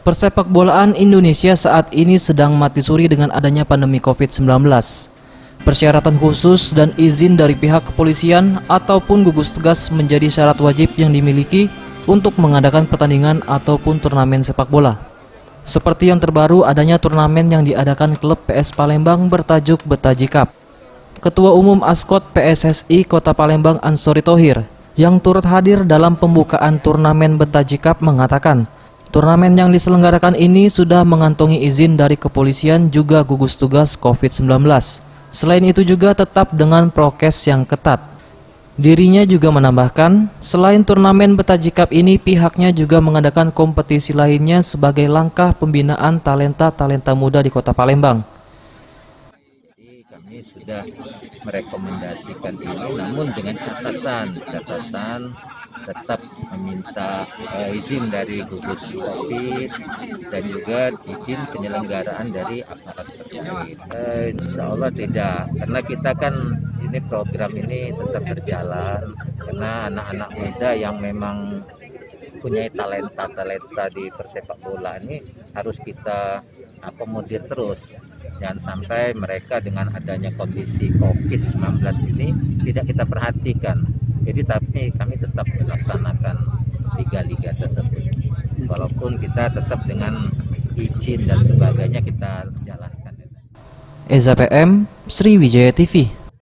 Persepak bolaan Indonesia saat ini sedang mati suri dengan adanya pandemi COVID-19. Persyaratan khusus dan izin dari pihak kepolisian ataupun gugus tugas menjadi syarat wajib yang dimiliki untuk mengadakan pertandingan ataupun turnamen sepak bola. Seperti yang terbaru adanya turnamen yang diadakan klub PS Palembang bertajuk Betaji Cup. Ketua Umum Askot PSSI Kota Palembang Ansori Thohir yang turut hadir dalam pembukaan turnamen Betaji Cup mengatakan, turnamen yang diselenggarakan ini sudah mengantongi izin dari kepolisian juga gugus tugas COVID-19. Selain itu juga tetap dengan prokes yang ketat. Dirinya juga menambahkan, selain turnamen Betaji Cup ini, pihaknya juga mengadakan kompetisi lainnya sebagai langkah pembinaan talenta-talenta muda di Kota Palembang. Kami sudah merekomendasikan ini, namun dengan catatan tetap meminta izin dari gugus COVID dan juga izin penyelenggaraan dari aparat terkait. Insya Allah tidak, karena kita kan ini program ini tetap berjalan karena anak-anak muda yang memang punya talenta di persepak bola ini harus kita akomodir terus. Jangan sampai mereka dengan adanya kondisi COVID-19 ini tidak kita perhatikan. Jadi tapi kami tetap melaksanakan liga-liga tersebut. Walaupun kita tetap dengan izin dan sebagainya kita jalankan. Eza PM, Sriwijaya TV.